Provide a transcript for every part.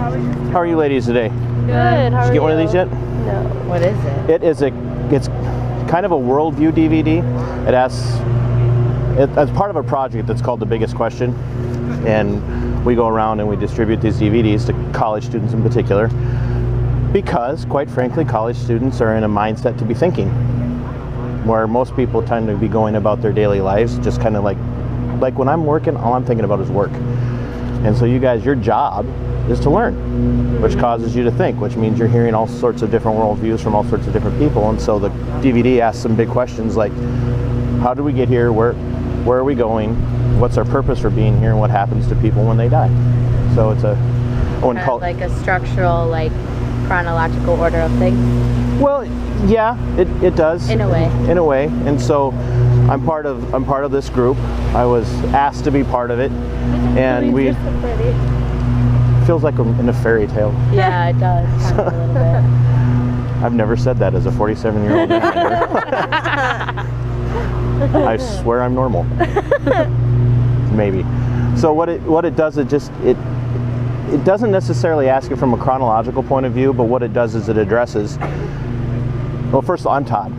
How are you ladies today? Good. How are you? Did you get one of these yet? No. What is it? It's kind of a Worldview DVD. It's part of a project that's called The Biggest Question, and we go around and we distribute these DVDs to college students in particular, because quite frankly college students are in a mindset to be thinking, where most people tend to be going about their daily lives just kind of like when I'm working, all I'm thinking about is work. And so you guys, your job is to learn, which causes you to think, which means you're hearing all sorts of different worldviews from all sorts of different people. And so the DVD asks some big questions like, how did we get here? Where are we going? What's our purpose for being here? And what happens to people when they die? So it's like a structural, like chronological order of things. Well, yeah, it does. In a way. In a way. And so I'm part of this group. I was asked to be part of it, and we. Feels like I'm in a fairy tale. Yeah, it does, kind of a little bit. I've never said that as a 47-year-old man. I swear I'm normal. Maybe. So what it does, it doesn't necessarily ask it from a chronological point of view, but what it does is it addresses. Well, first of all, I'm Todd.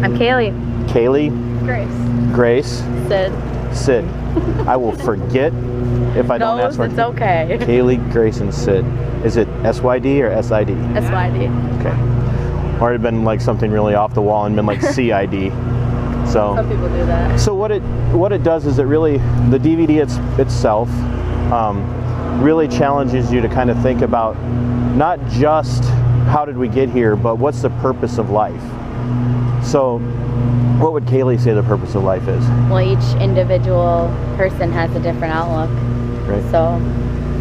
I'm Kayleigh. Kayleigh. Grace. Sid. I will forget if I don't ask for it. It's okay. Kayleigh, Grace, and Sid. Is it SYD or SID? SYD. Okay. Or it had been like something really off the wall and been like CID. So some people do that. So what it does is it really, the DVD itself really challenges you to kind of think about not just how did we get here, but what's the purpose of life. So what would Kayleigh say the purpose of life is? Well, each individual person has a different outlook. Right. So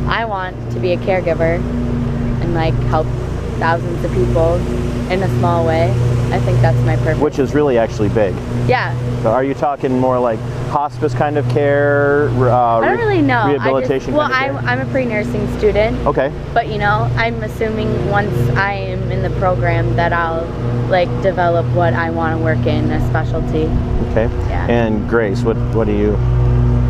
I want to be a caregiver and like help thousands of people in a small way. I think that's my purpose. Which is really actually big. Yeah. So are you talking more like hospice kind of care? I don't really know. Rehabilitation kind of care? I'm a pre-nursing student. Okay. But you know, I'm assuming once I am in the program that I'll like develop what I want to work in, a specialty. Okay. Yeah. And Grace, what do you?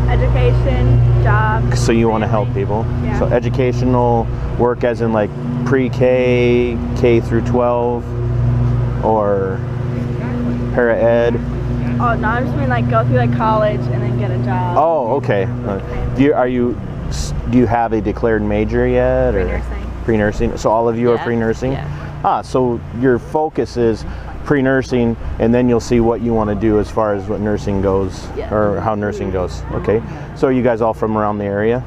Education, job. So you want to help people? Yeah. So educational work as in like pre-K, K through 12, or para-ed? Oh, no, I just mean like go through like college and then get a job. Oh, okay. Do you have a declared major yet? Pre-nursing. Pre-nursing. So all of you are pre-nursing? Yeah. So your focus is pre-nursing, and then you'll see what you want to do as far as what nursing goes, or how nursing goes. Okay. So are you guys all from around the area?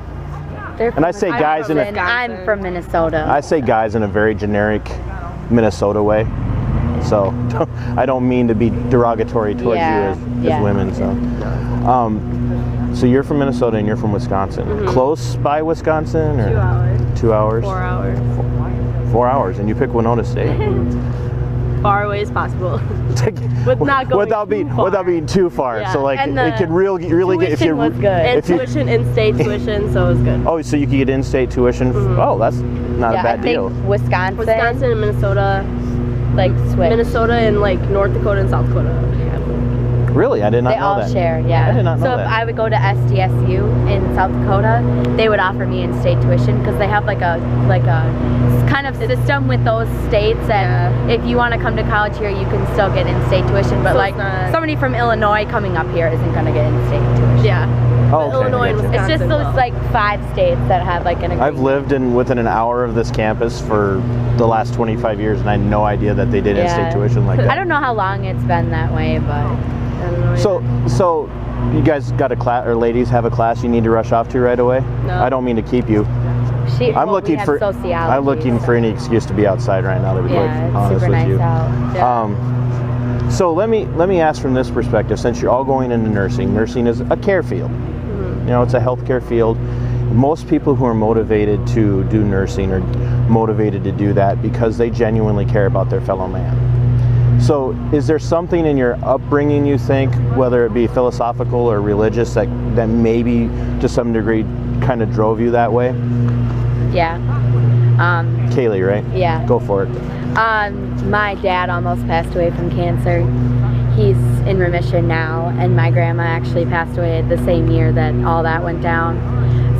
And I say guys I'm from Minnesota. I say guys in a very generic Minnesota way. So I don't mean to be derogatory towards you as women. So you're from Minnesota and you're from Wisconsin. Mm-hmm. Close by Wisconsin? Or 2 hours. 2 hours? 4 hours. 4 hours, and you pick Winona State. Far away as possible. Without being too far. Yeah. So like and it could really get if you was good. And tuition, in-state tuition, so it was good. Oh, so you could get in-state tuition. Mm-hmm. Oh, that's not a bad I deal. think Wisconsin and Minnesota, like switch. Minnesota and like North Dakota and South Dakota. Really? I did not know that. They all share, yeah. I did not know that. So if I would go to SDSU in South Dakota, they would offer me in-state tuition because they have like a kind of system with those states that if you want to come to college here, you can still get in-state tuition. But so like somebody from Illinois coming up here isn't going to get in-state tuition. Yeah. Oh, okay. Illinois and Wisconsin. It's just those like 5 states that have like an agreement. I've lived within an hour of this campus for the last 25 years, and I had no idea that they did in-state tuition like that. I don't know how long it's been that way, but. So you guys got a class, or ladies have a class you need to rush off to right away? No. I don't mean to keep you. I'm looking for any excuse to be outside right now, to be quite honest with you. Yeah. So let me ask from this perspective, since you're all going into nursing. Nursing is a care field. Mm-hmm. You know, it's a healthcare field. Most people who are motivated to do nursing are motivated to do that because they genuinely care about their fellow man. So is there something in your upbringing you think, whether it be philosophical or religious, that maybe to some degree kind of drove you that way? Yeah. Kayleigh, right? Yeah. Go for it. My dad almost passed away from cancer. He's in remission now, and my grandma actually passed away the same year that all that went down.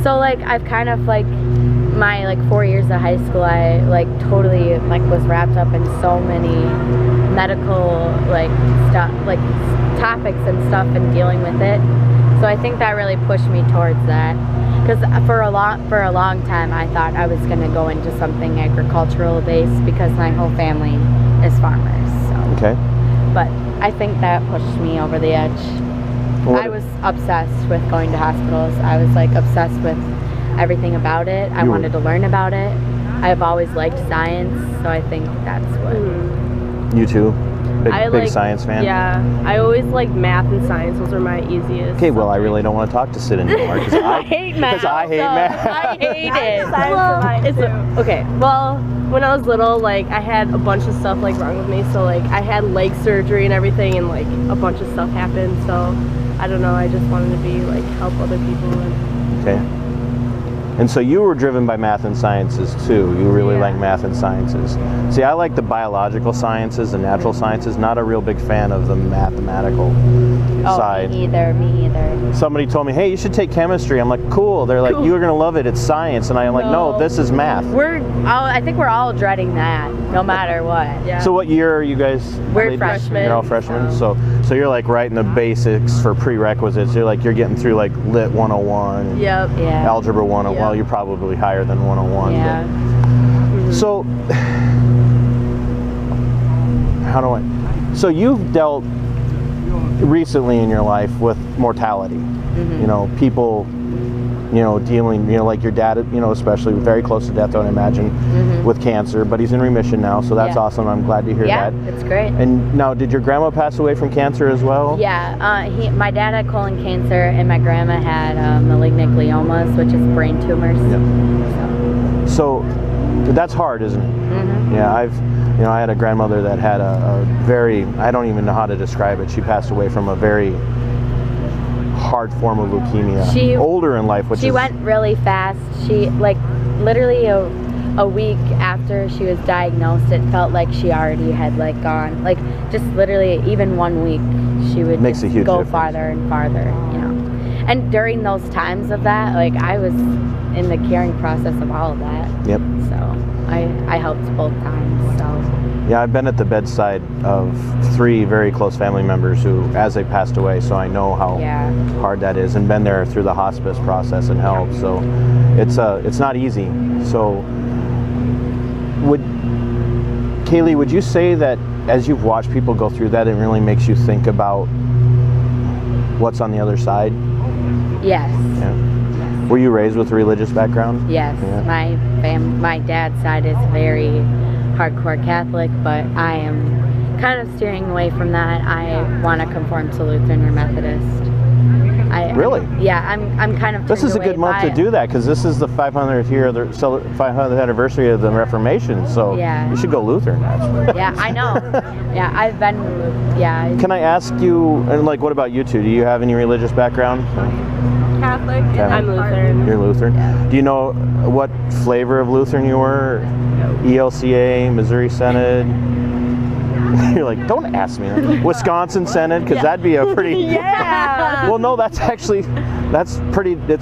So like I've kind of like my like 4 years of high school, I like totally like was wrapped up in so many medical like stuff, like topics and stuff, and dealing with it. So I think that really pushed me towards that. Because for a long time, I thought I was going to go into something agricultural based because my whole family is farmers. So. Okay. But I think that pushed me over the edge. I was obsessed with going to hospitals. I was like obsessed with everything about it. I wanted to learn about it. I've always liked science, so I think that's what. You too? Big like, science fan? Yeah, I always liked math and science. Those are my easiest. Okay, well, I really don't want to talk to Sid anymore because I hate math. Because I hate math. I hate it. Okay, well, when I was little, like, I had a bunch of stuff, like, wrong with me. So, like, I had leg surgery and everything, and, like, a bunch of stuff happened. So, I don't know, I just wanted to be, like, help other people. Okay. And so you were driven by math and sciences too. You really like math and sciences. See, I like the biological sciences and natural sciences. Not a real big fan of the mathematical side. Me either. Somebody told me, hey, you should take chemistry. I'm like, cool. They're like, you're gonna love it. It's science. And I'm like, no, this is math. I think we're all dreading that, no matter what. Yeah. So what year are you guys? We're freshmen. You're all freshmen. So you're like right in the basics for prerequisites. You're like, you're getting through like Lit 101. Yep. Yeah. Algebra 101. Well, you're probably higher than 101. Yeah. But. So so you've dealt recently in your life with mortality. You know, people, you know, dealing, you know, like your dad, you know, especially very close to death, I would imagine, with cancer, but he's in remission now, so that's awesome. I'm glad to hear that. Yeah, it's great. And now, did your grandma pass away from cancer as well? Yeah, my dad had colon cancer, and my grandma had malignant gliomas, which is brain tumors. So that's hard, isn't it? Yeah, I had a grandmother that had a very, I don't even know how to describe it. She passed away from a very hard form of leukemia. Older in life, she went really fast. She, like, literally a week after she was diagnosed, it felt like she already had, like, gone. Like, just literally even 1 week, she would Makes a huge go difference. farther and farther, you know. And during those times of that, like, I was in the caring process of all of that. Yep. So I helped both times, so. Yeah, I've been at the bedside of 3 very close family members who, as they passed away, so I know how hard that is, and been there through the hospice process and help. So it's not easy. So Kayleigh, would you say that as you've watched people go through that, it really makes you think about what's on the other side? Yes. Yeah. Were you raised with a religious background? Yes. Yeah. My dad's side is very hardcore Catholic, but I am kind of steering away from that. I want to conform to Lutheran or Methodist. Really? Yeah, I'm kind of. This is a good month to do that because this is the 500th year, the 500th anniversary of the Reformation. So you should go Lutheran. Yeah, I know. Yeah, I've been. Yeah. Can I ask you, and like, what about you two? Do you have any religious background? Catholic. Okay. I'm Lutheran. You're Lutheran. Yeah. Do you know what flavor of Lutheran you were? ELCA, Missouri Synod. You're like, don't ask me that. Wisconsin Synod, because that'd be a pretty. Well, no, it's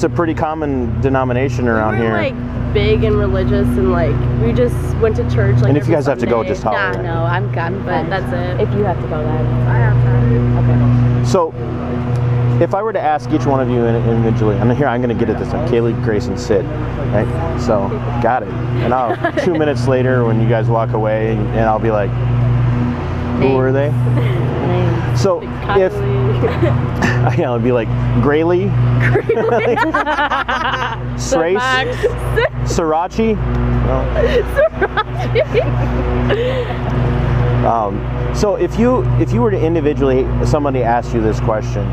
a pretty common denomination around here. Like big and religious, and like we just went to church. Like, and if you guys have to go, just holler. No, I'm but that's it. If you have to go, then I have time. Okay. So, if I were to ask each one of you individually, I'm going to get at this time. Kayleigh, Grace, and Sid, right? So, got it. And I'll 2 minutes later, when you guys walk away, and I'll be like, who were they? So, if I'll be like, Grayley, Srace, Srirachi. So, if you were to individually, somebody asked you this question,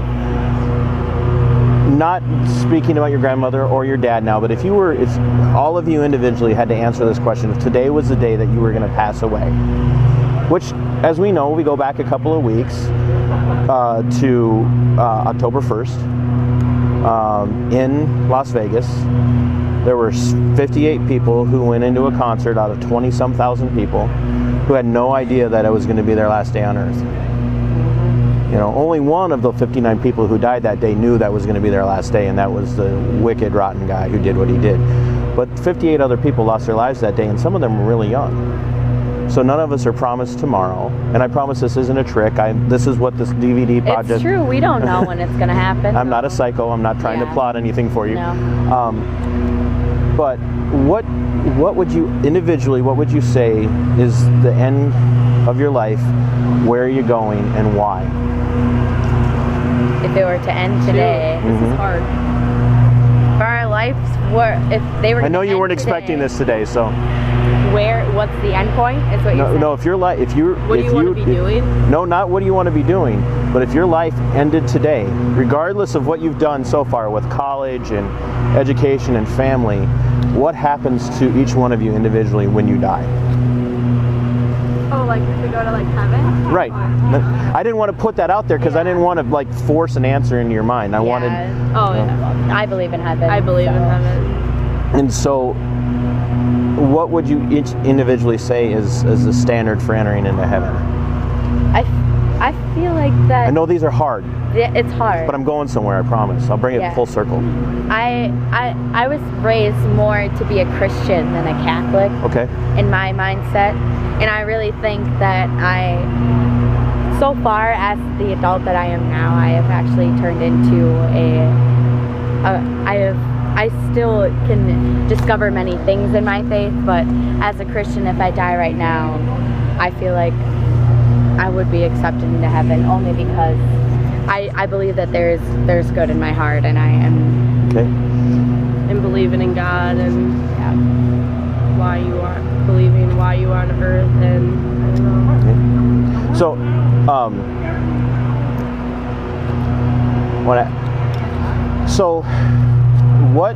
not speaking about your grandmother or your dad now, but if all of you individually had to answer this question, if today was the day that you were going to pass away, which, as we know, we go back a couple of weeks to October 1st in Las Vegas. There were 58 people who went into a concert out of 20-some thousand people who had no idea that it was going to be their last day on Earth. You know, only one of the 59 people who died that day knew that was going to be their last day, and that was the wicked, rotten guy who did what he did. But 58 other people lost their lives that day, and some of them were really young. So none of us are promised tomorrow, and I promise this isn't a trick. This is what this DVD project... It's true. We don't know when it's going to happen. I'm not a psycho. I'm not trying to plot anything for you. No. But what would you, individually, what would you say is the end of your life? Where are you going, and why? If it were to end today, This is hard. for our lives, if they were I know to you end weren't expecting today, this today, so... what's the end point? Is what you're saying? No, if your life, if you... What do you want to be doing? No, not what do you want to be doing, but if your life ended today, regardless of what you've done so far with college and education and family, what happens to each one of you individually when you die? Oh, like if we go to like heaven? Right. I didn't want to put that out there because I didn't want to like force an answer into your mind. I wanted... Oh, yeah. I believe in heaven. I believe in heaven. And so, what would you each individually say is the standard for entering into heaven? I feel like that. I know these are hard, It's hard. but I'm going somewhere, I promise. I'll bring it full circle. I was raised more to be a Christian than a Catholic. Okay. In my mindset, and I really think that so far as the adult that I am now, I have actually turned into I still can discover many things in my faith, but as a Christian, if I die right now, I feel like I would be accepted into heaven only because I believe that there's good in my heart, and I am... Okay. And believing in God, and why you are believing why you are on earth, and I don't know. Okay. So, what,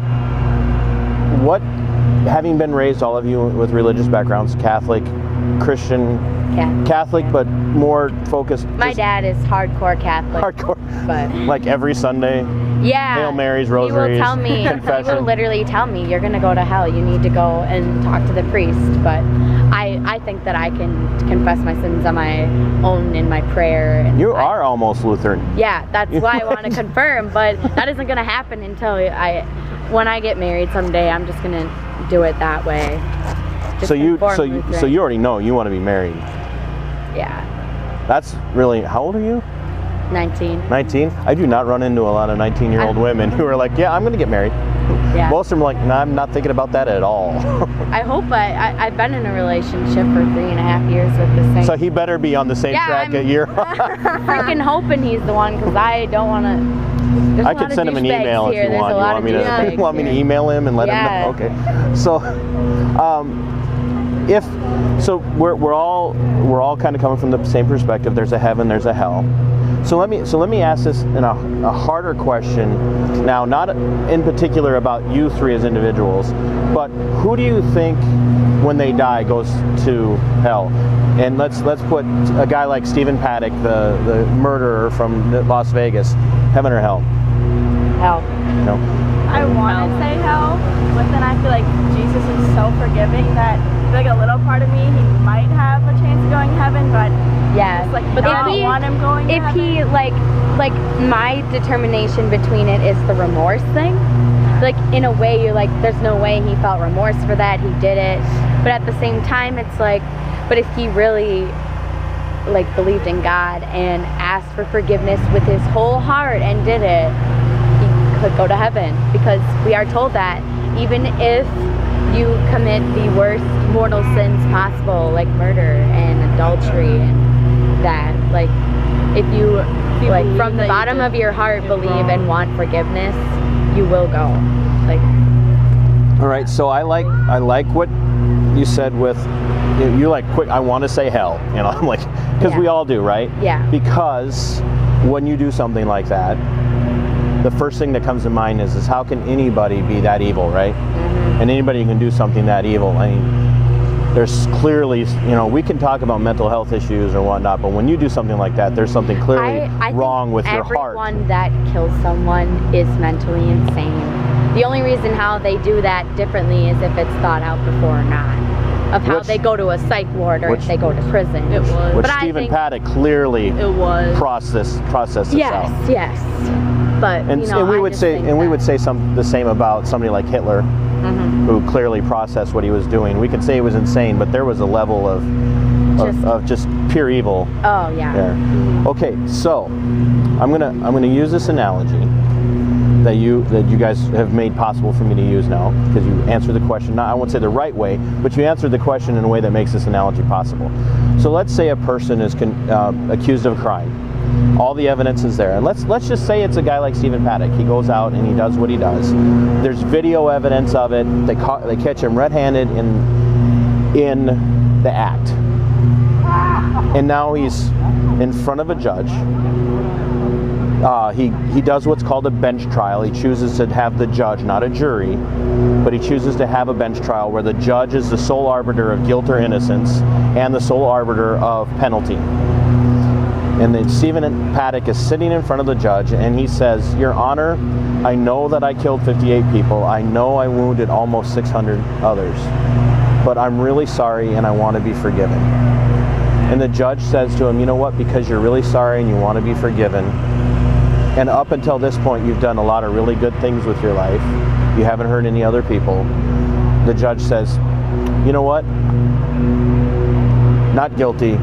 having been raised, all of you with religious backgrounds, Catholic, Christian, Catholic, but more focused. My dad is hardcore Catholic. Hardcore. But like every Sunday. Yeah. Hail Marys, rosaries. He will tell me. Confession. He will literally tell me, "You're gonna go to hell. You need to go and talk to the priest." But I think that I can confess my sins on my own in my prayer. And You are almost Lutheran. Yeah, that's why I want to confirm. But that isn't gonna happen until when I get married someday. I'm just gonna do it that way. Just So you Lutheran. already know you want to be married. Yeah. That's really, how old are you? 19. 19? I do not run into a lot of 19-year-old women who are like, yeah, I'm going to get married. Yeah. Most of them are like, no, I'm not thinking about that at all. I hope I've been in a relationship for 3.5 years with the same. So he better be on the same track a year. Freaking hoping he's the one, because I don't want to. I could send him an email if you want. You want me to email him and let him know? Okay. So, we're all kind of coming from the same perspective. There's a heaven, there's a hell. So let me ask this in a harder question now, not in particular about you three as individuals, but who do you think when they die goes to hell? And let's put a guy like Stephen Paddock, the murderer from Las Vegas, heaven or hell? Hell. No. I want to say hell, but then I feel like Jesus is so forgiving that like a little part of me, he might have a chance of going to heaven, but yeah, just like but I don't want him going to if heaven. he like my determination between it is the remorse thing. Like in a way, you're like, there's no way he felt remorse for that. He did it, but at the same time, it's like, but if he really like believed in God and asked for forgiveness with his whole heart and did it, he could go to heaven, because we are told that even if you commit the worst mortal sins possible, like murder and adultery, and that, like, if you like from the bottom of your heart believe and want forgiveness, you will go. Like, all right, so I like what you said with, you're like, quick, I want to say hell, you know, I'm like, because we all do, right? Yeah. Because when you do something like that, the first thing that comes to mind is how can anybody be that evil, right? Mm-hmm. And anybody can do something that evil. I mean, there's clearly, you know, we can talk about mental health issues or whatnot, but when you do something like that, there's something clearly wrong with your heart. Everyone that kills someone is mentally insane. The only reason how they do that differently is if it's thought out before or not. Of how they go to a psych ward or if they go to prison. It was. Which Stephen Paddock clearly processed this out. Yes. But and, you know, we would say the same about somebody like Hitler. who clearly processed what he was doing. We could say he was insane, but there was a level of just pure evil. Oh yeah. There. Okay, so I'm gonna use this analogy that you guys have made possible for me to use now, because you answered the question, not, I won't say the right way, but you answered the question in a way that makes this analogy possible. So let's say a person is accused of a crime. All the evidence is there, and let's just say it's a guy like Stephen Paddock. He goes out and he does what he does. There's video evidence of it. They catch him red-handed in the act, and now he's in front of a judge. He does what's called a bench trial. He chooses to have the judge, not a jury, but he chooses to have a bench trial where the judge is the sole arbiter of guilt or innocence and the sole arbiter of penalty. And then Stephen Paddock is sitting in front of the judge, and he says, "Your Honor, I know that I killed 58 people. I know I wounded almost 600 others, but I'm really sorry and I want to be forgiven." And the judge says to him, "You know what, because you're really sorry and you want to be forgiven, and up until this point you've done a lot of really good things with your life, you haven't hurt any other people," the judge says, "You know what, not guilty,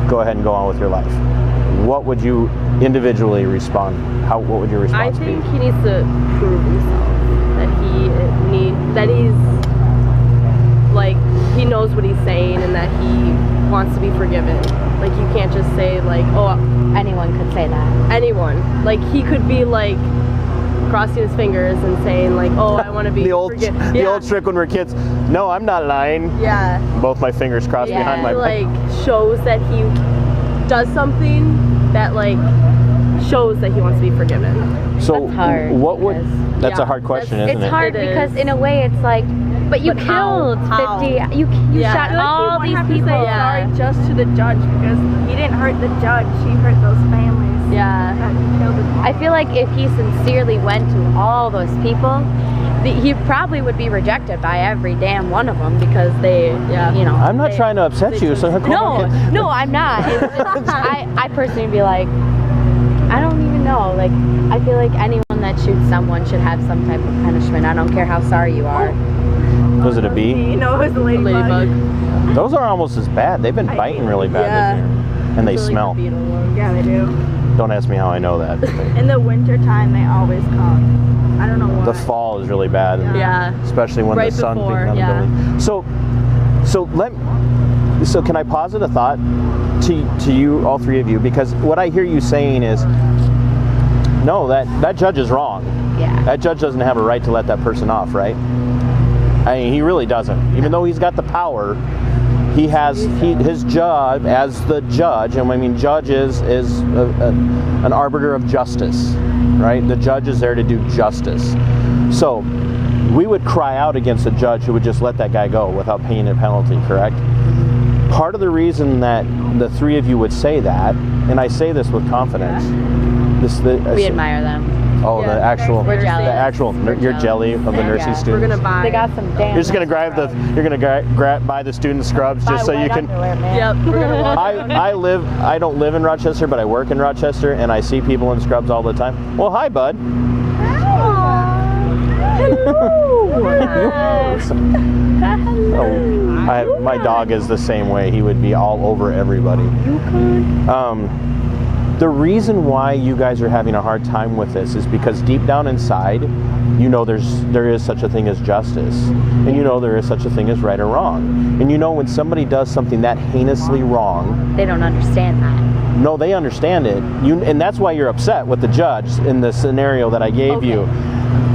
go ahead and go on with your life." What would you individually respond? What would your response be? I think he needs to prove himself that he's like, he knows what he's saying and that he wants to be forgiven. Like, you can't just say like, oh, Anyone could say that. anyone. Like, he could be like crossing his fingers and saying like, oh, I want to be the old forgiven. the old trick when we're kids. No, I'm not lying. Yeah. Both my fingers crossed behind my He back. like shows that he does something that like shows that he wants to be forgiven. So That's hard, what would because- that's a Yeah, hard question, that's- isn't It's it? hard It because is. in a way it's like, but you But how? killed How? 50. You Yeah. shot I feel like all he won't these have to people. say sorry just to the judge, because he didn't hurt the judge, he hurt those families. Yeah. That he killed them all. I feel like if he sincerely went to all those people, he probably would be rejected by every damn one of them, because they, you know. I'm not they- trying to upset you, so No, I'm not. It's just, I personally would be like, I don't even know. Like, I feel like anyone that shoots someone should have some type of punishment. I don't care how sorry you are. Was it a bee? You know, it was a ladybug. Ladybug. Those are almost as bad. They've been biting really bad Yeah. this year, and they I feel like smell. the beetle ones. Yeah, they do. Don't ask me how I know that. In the winter time, they always come. I don't know why. The fall is really bad, Yeah. especially when Right the sun's before, beating on yeah. the building. So can I posit a thought to you, all three of you? Because what I hear you saying is, no, that judge is wrong. Yeah. That judge doesn't have a right to let that person off, right? I mean, he really doesn't. Even though he's got the power, he has his job as the judge, and I mean, judge is an arbiter of justice, right? The judge is there to do justice. So we would cry out against a judge who would just let that guy go without paying a penalty, correct? Part of the reason that the three of you would say that, and I say this with confidence, We admire them. Oh, Yeah. the actual, We're jealous. the actual, We're you're jelly of the Yeah. nursing Yeah. students. We're gonna buy. They got some damn. You're just gonna grab you're gonna buy the student scrubs just so you can. Yep. We're gonna walk. I don't live in Rochester, but I work in Rochester, and I see people in scrubs all the time. Well, hi, bud. Oh, my dog is the same way. He would be all over everybody. The reason why you guys are having a hard time with this is because deep down inside, you know there is such a thing as justice, and you know there is such a thing as right or wrong, and you know when somebody does something that heinously wrong, They don't understand that. no, they understand it. And that's why you're upset with the judge in the scenario that I gave you.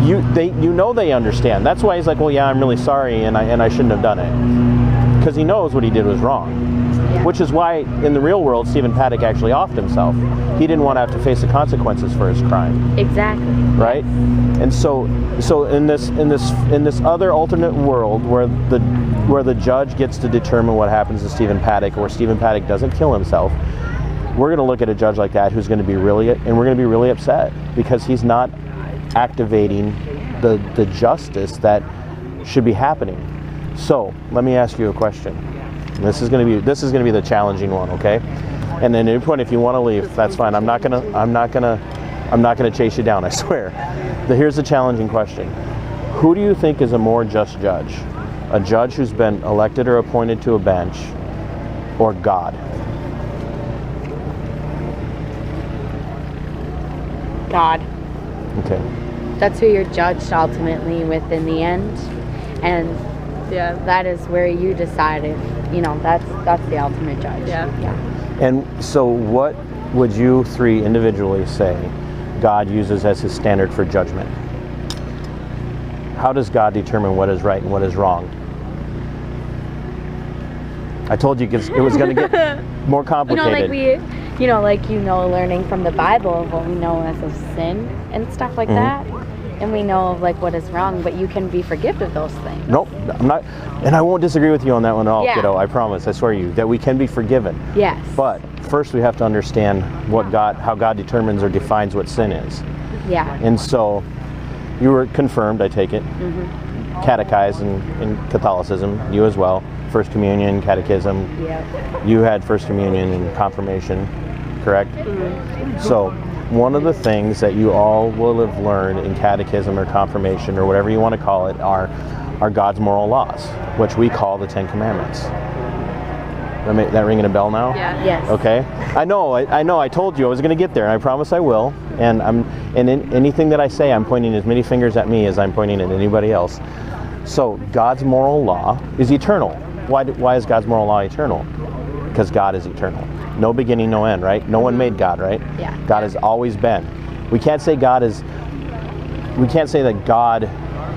You know they understand. That's why he's like, well, yeah, I'm really sorry, and I shouldn't have done it, because he knows what he did was wrong. Yeah. Which is why, in the real world, Stephen Paddock actually offed himself. He didn't want to have to face the consequences for his crime, Exactly. right? And so in this other alternate world where the judge gets to determine what happens to Stephen Paddock, or Stephen Paddock doesn't kill himself, we're going to look at a judge like that who's going to be we're going to be really upset because he's not activating the justice that should be happening. So let me ask you a question. This is going to be the challenging one, okay? And then at any point, if you want to leave, that's fine. I'm not gonna chase you down, I swear. But here's the challenging question: Who do you think is a more just judge? A judge who's been elected or appointed to a bench, or God? God. Okay. That's who you're judged ultimately with in the end, and Yeah. that is where you decide if, that's the ultimate judge. Yeah. And so what would you three individually say God uses as his standard for judgment? How does God determine what is right and what is wrong? I told you it was going to get more complicated. Learning from the Bible of what we know as a sin and stuff like that. And we know of what is wrong, but you can be forgiven of those things. Nope, I'm not, and I won't disagree with you on that one at all, Yeah. kiddo. I promise, I swear to you, that we can be forgiven. Yes. But first we have to understand how God determines or defines what sin is. Yeah. And so, you were confirmed, I take it, catechized in Catholicism, you as well, First Communion, Catechism. Yep. You had First Communion and Confirmation, correct? So, one of the things that you all will have learned in Catechism or Confirmation or whatever you want to call it are God's moral laws, which we call the Ten Commandments. That ringing a bell now? Yeah. Yes. Okay. I know. I told you I was going to get there, and I promise I will. And in anything that I say, I'm pointing as many fingers at me as I'm pointing at anybody else. So God's moral law is eternal. Why is God's moral law eternal? Because God is eternal. No beginning, no end, right? No one made God, right? Yeah. God has always been. We can't say that God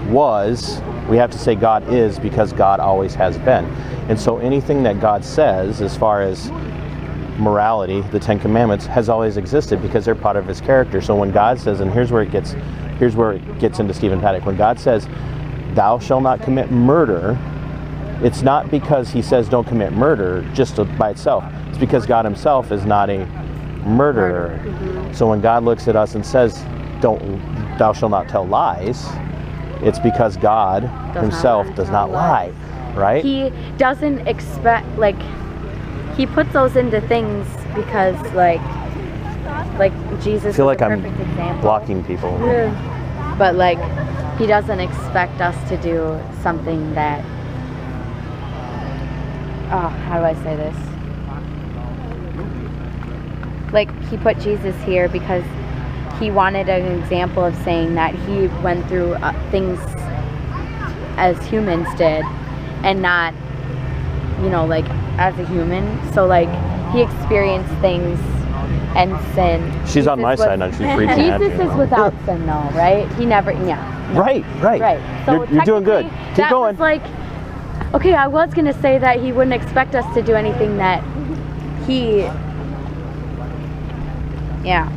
was. We have to say God is, because God always has been. And so anything that God says as far as morality, the Ten Commandments, has always existed because they're part of his character. So when God says, and here's where it gets into Stephen Paddock, when God says, thou shalt not commit murder, it's not because he says don't commit murder just by itself. It's because God himself is not a murderer. So when God looks at us and says, thou shalt not tell lies, it's because God himself does not lie, right? He doesn't expect, he puts those into things because, Jesus I feel is like a I'm perfect example. blocking people. But, he doesn't expect us to do something that, how do I say this? He put Jesus here because he wanted an example of saying that he went through things as humans did, and not, as a human. So, he experienced things and sin. She's on my side now. She's preaching at you. Jesus is without sin, though, right? He never, no. Right. So You're doing good. technically, Keep going. Was okay, I was going to say that he wouldn't expect us to do anything that he... Yeah.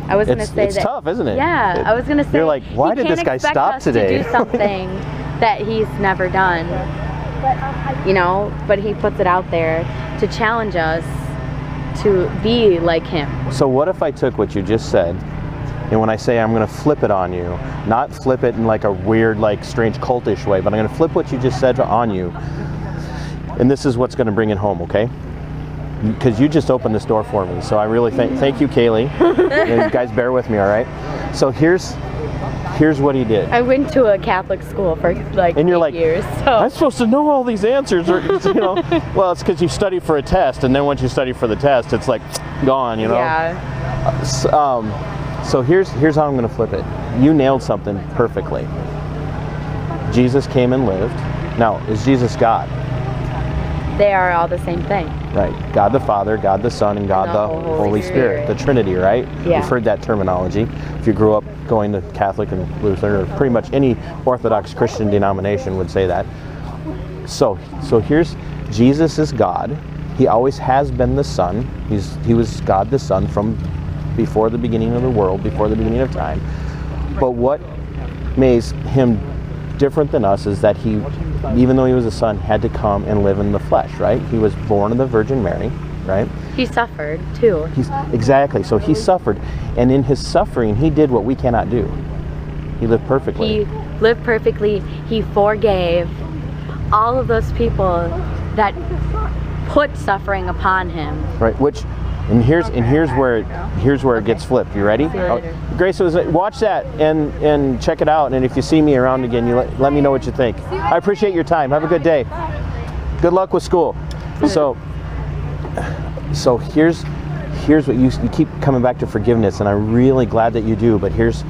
I was going to say it's tough, isn't it? Yeah, I was going to say... You're like, why did this guy stop today? He can't expect us to do something that he's never done. But he puts it out there to challenge us to be like him. So what if I took what you just said, and when I say I'm going to flip it on you, not flip it in a weird, strange cultish way, but I'm going to flip what you just said on you, and this is what's going to bring it home, okay? Because you just opened this door for me, so I really thank you, Kayleigh. And you guys bear with me, all right? So here's what he did. I went to a Catholic school for and you're 8 years. So I'm supposed to know all these answers, or Well, it's because you study for a test, and then once you study for the test, it's gone, Yeah. So here's how I'm going to flip it. You nailed something perfectly. Jesus came and lived. Now, is Jesus God? They are all the same thing. Right. God the Father, God the Son, and God the Holy Spirit. The Trinity, right? Yeah. You've heard that terminology. If you grew up going to Catholic and Lutheran, or pretty much any Orthodox Christian denomination would say that. So here's, Jesus is God. He always has been the Son. He was God the Son from before the beginning of the world, before the beginning of time. But what makes him different than us is that he, even though he was a son, had to come and live in the flesh, right? He was born of the Virgin Mary, right? He suffered too. Exactly. So he suffered, and in his suffering, he did what we cannot do. He lived perfectly. He lived perfectly. He forgave all of those people that put suffering upon him. Right. Which And here's where it gets flipped. You ready? See you later. Grace, watch that and check it out. And if you see me around again, you let me know what you think. I appreciate your time. Have a good day. Good luck with school. So here's what you keep coming back to forgiveness, and I'm really glad that you do. But here's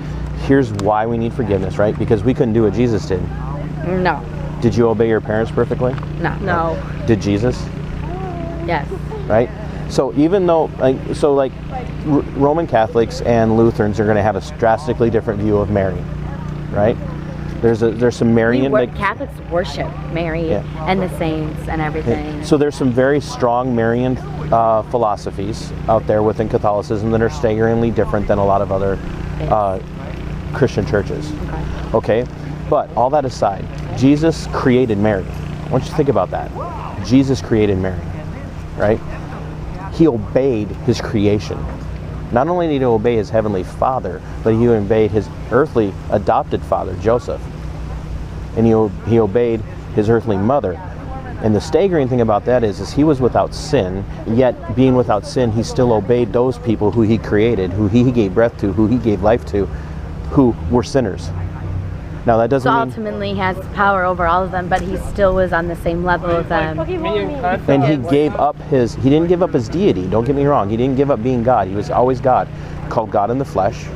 why we need forgiveness, right? Because we couldn't do what Jesus did. No. Did you obey your parents perfectly? No. No. Did Jesus? Yes. Right? So even though, Roman Catholics and Lutherans are going to have a drastically different view of Mary, right? There's some Marian. Catholics worship Mary and the saints and everything. So there's some very strong Marian philosophies out there within Catholicism that are staggeringly different than a lot of other Christian churches. Okay? But all that aside, Jesus created Mary. I want you to think about that. Jesus created Mary, right? He obeyed his creation. Not only did he obey his heavenly father, but he obeyed his earthly adopted father, Joseph. And he obeyed his earthly mother. And the staggering thing about that is he was without sin, yet being without sin, he still obeyed those people who he created, who he gave breath to, who he gave life to, who were sinners. Now that doesn't mean... ultimately has power over all of them, but he still was on the same level as them. And he gave up he didn't give up his deity, don't get me wrong. He didn't give up being God. He was always God, called God in the flesh.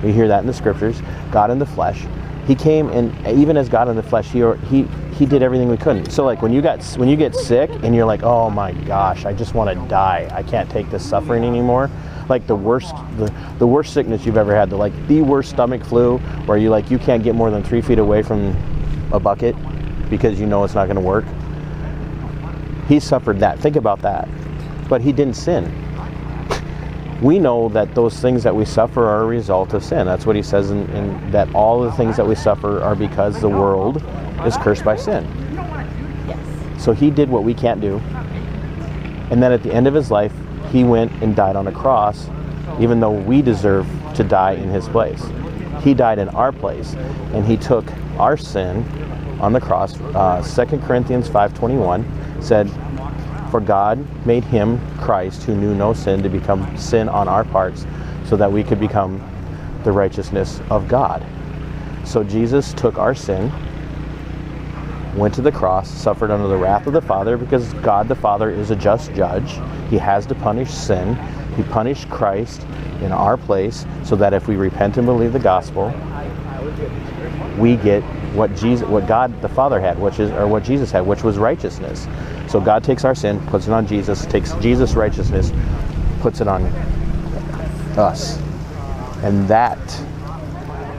We hear that in the scriptures, God in the flesh. He came, and even as God in the flesh, he did everything we couldn't. So like when you get sick and you're like, oh my gosh, I just want to die. I can't take this suffering anymore. Like the worst sickness you've ever had, the worst stomach flu, where you can't get more than 3 feet away from a bucket because you know it's not going to work. He suffered that. Think about that. But he didn't sin. We know that those things that we suffer are a result of sin. That's what he says in that all the things that we suffer are because the world is cursed by sin. Yes. So he did what we can't do. And then at the end of his life, he went and died on a cross, even though we deserve to die in his place. He died in our place, and he took our sin on the cross. 2 Corinthians 5:21 said, for God made him, Christ, who knew no sin, to become sin on our parts, so that we could become the righteousness of God. So Jesus took our sin, went to the cross, suffered under the wrath of the Father, because God the Father is a just judge. He has to punish sin. He punished Christ in our place, so that if we repent and believe the gospel, we get what God the Father had, what Jesus had, which was righteousness. So God takes our sin, puts it on Jesus, takes Jesus' righteousness, puts it on us. And that,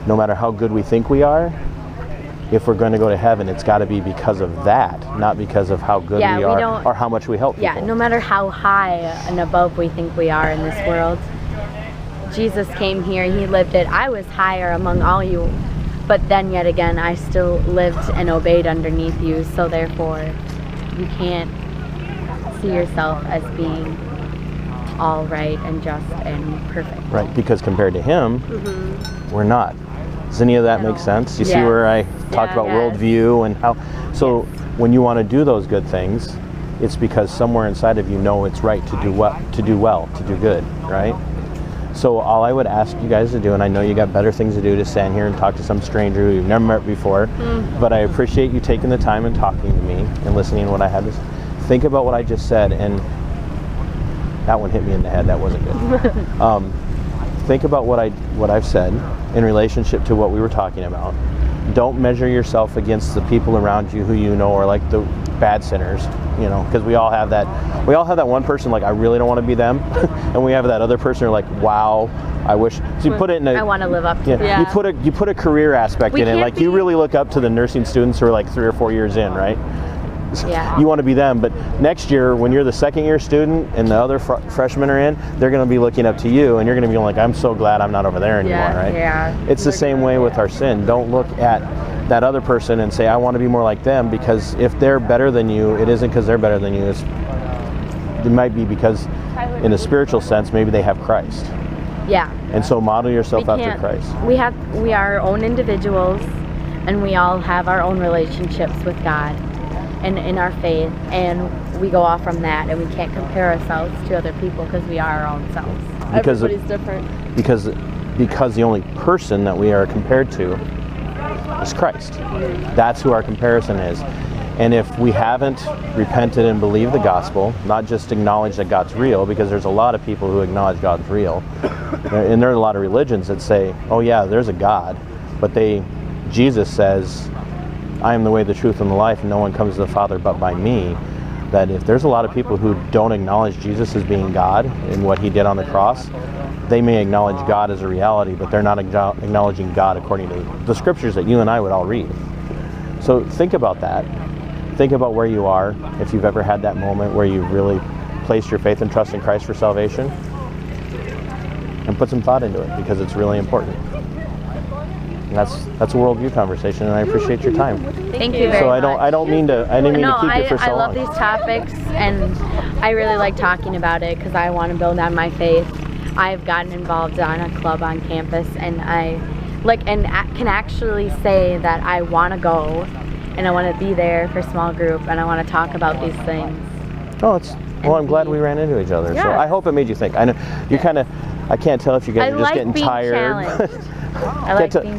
no matter how good we think we are, if we're going to go to heaven, it's got to be because of that, not because of how good we are or how much we help people. Yeah, no matter how high and above we think we are in this world, Jesus came here, he lived it. I was higher among all you, but then yet again, I still lived and obeyed underneath you, so therefore, you can't see yourself as being all right and just and perfect. Right, because compared to him, we're not. Does any of that make sense? You see where I talked about worldview and how, so when you want to do those good things, it's because somewhere inside of you know it's right to do good, right? So all I would ask you guys to do, and I know you got better things to do to stand here and talk to some stranger who you've never met before, but I appreciate you taking the time and talking to me and listening to what I had to say. Think about what I just said, and that one hit me in the head. That wasn't good. Think about what I've said in relationship to what we were talking about. Don't measure yourself against the people around you who you know are like the bad sinners, you know, because we all have that one person like, I really don't want to be them, and we have that other person who are like, wow, I wish. So you put it in I want to live up to that. You put a career aspect in it, like you really look up to the nursing students who are like 3 or 4 years in, right? Yeah. You want to be them, but next year when you're the second year student and the other freshmen are in, they're going to be looking up to you, and you're going to be like, I'm so glad I'm not over there anymore, right? Yeah. It's the same way with our sin. Don't look at that other person and say, I want to be more like them, because if they're better than you, it isn't because they're better than you. It might be because in a spiritual sense, maybe they have Christ. Yeah. And so model yourself after Christ. We are our own individuals, and we all have our own relationships with God and in our faith, and we go off from that, and we can't compare ourselves to other people because we are our own selves. Because Everybody's different. Because the only person that we are compared to is Christ. That's who our comparison is. And if we haven't repented and believed the gospel, not just acknowledged that God's real, because there's a lot of people who acknowledge God's real, and there are a lot of religions that say, oh yeah, there's a God, but Jesus says, I am the way, the truth, and the life, and no one comes to the Father but by me. That if there's a lot of people who don't acknowledge Jesus as being God and what he did on the cross, they may acknowledge God as a reality, but they're not acknowledging God according to the scriptures that you and I would all read. So think about that. Think about where you are, if you've ever had that moment where you really placed your faith and trust in Christ for salvation, and put some thought into it, because it's really important. And that's a worldview conversation, and I appreciate your time. Thank you very much. So I didn't mean to keep you for so long. I love these topics, and I really like talking about it because I want to build on my faith. I've gotten involved on a club on campus, and I can actually say that I want to go, and I want to be there for small group, and I want to talk about these things. Oh, I'm glad we ran into each other. Yeah. So I hope it made you think. I know you kind of. I can't tell if you guys are just getting tired.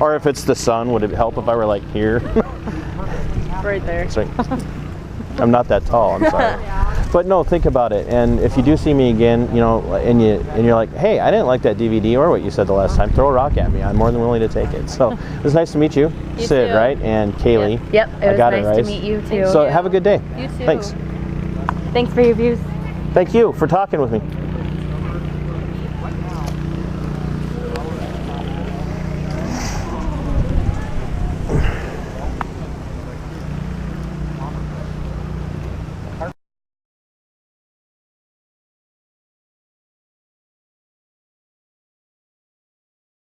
Or if it's the sun, would it help if I were like here? Right there. Sorry. I'm not that tall, I'm sorry. But no, think about it. And if you do see me again, and you're like, hey, I didn't like that DVD or what you said the last time, throw a rock at me. I'm more than willing to take it. So it was nice to meet you. Sid, too. Right? And Kayleigh. Yep, it was nice to meet you too. So have a good day. You too. Thanks. Thanks for your views. Thank you for talking with me.